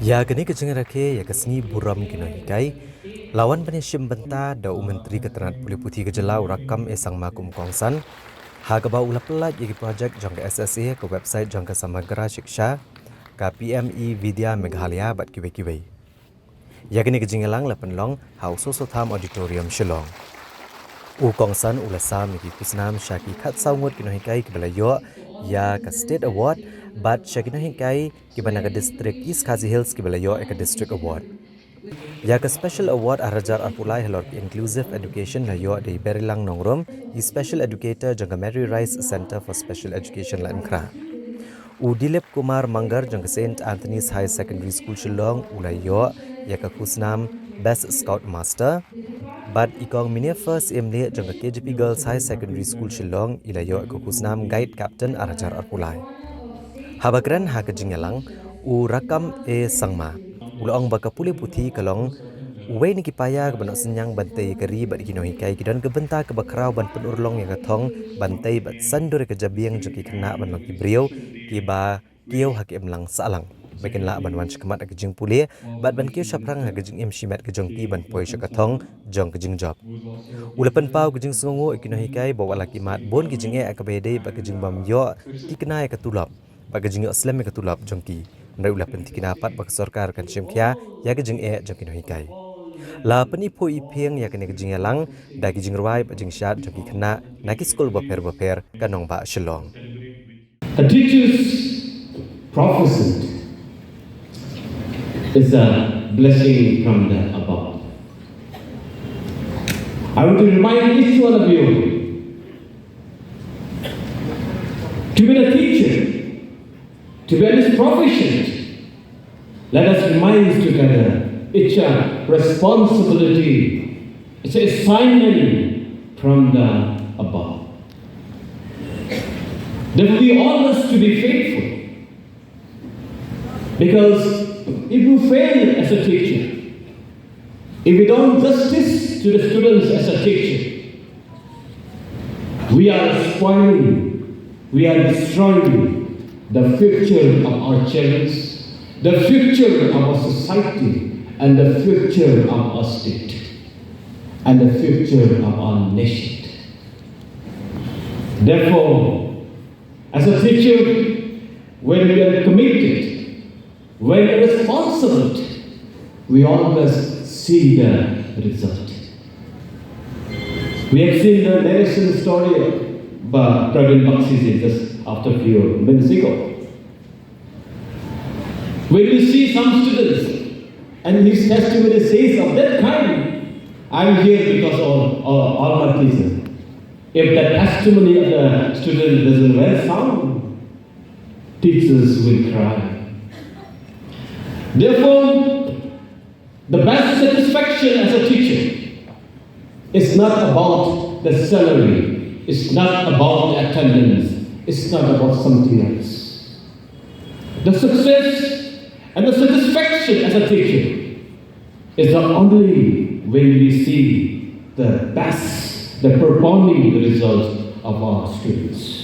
Ya gani ke jingrakhe ya kesni buram kino hikai lawan penishim benta da menteri keterangan pulih putih kejelau rakam esang makum kongsan haka ba ulah pelat yagi projek jangka SSA ke website jangka samagra shiksha ka PME Vidya Meghalaya bat kiwe ya gani ke jingelang la penlong House Sotham Auditorium Shillong u kongsan ulasa migi khusnam shaki khat saungut kino hikai ke belayo ya ka State Award bat shakino hikai ke banaga District East Khazi Hills ke belayo ka District Award ya ka Special Award arajar arpulai halor Inclusive Education layo di Berilang Nongrum i Special Educator jangka Mary Rice Center for Special Education la Mkra u Dilip Kumar Manggar jangka St Anthony's High Secondary School Shillong ulayo ya ka khusnam Best Scout Master But ikong minia first emle jangka KGP Girls High Secondary School Shillong ilayo ko khusnam Guide Captain arajar arpulai. Habagran ha kejingelang u rakam sangma. Ulang baka pulih putih kalong uwe ni kipaya ke banak senyang bantai keri bat kino hikai kidan ke benta ke bakrau ban penurlong yang katong bantai bat sandur ke jabiang jeki kena ban baki brio kiba kiau hak emlang salang. Bagian la ban wan shkemat ke jing pulih bat ban kiau shaprang ke jing em shimat ke jong ti ban poi shakatong jong ke jing job. Ulapan pau ke jing sungu kino hikai bawa laki mat bon ke jing ke bede ba ke jing bam yo ti kena ke tulap. Ba ke jing aslam ke tulap jong ti. Ndai ulapan ti kena pat ba sarkar kan shimkhia ya ke jing jong kino hikai. La penipu ipeng ya kene kejing lang dagi jing ruai ba jing syat jogi kena naki skul baper kanong ba Shillong. A teacher's prophecy is a blessing from the above. I want to remind each one of you to be a teacher, to be a proficient. Let us remind together. It's a responsibility. It's an assignment from the above. That we all must to be faithful. Because if you fail as a teacher, if we don't justice to the students as a teacher, we are spoiling, we are destroying the future of our children, the future of our society, and the future of our state, and the future of our nation. Therefore, as a teacher, when we are committed, when we are responsible, we always see the result. We have seen the narration story by Praveen Bakshi just after a few minutes ago. When we see some students, and his testimony says of that kind, I'm here because of all my teachers. If the testimony of the student doesn't well sound, teachers will cry. Therefore, the best satisfaction as a teacher is not about the salary, it's not about the attendance, it's not about something else. The success and the satisfaction as a teacher is the only when we see the best, the performing results of our students.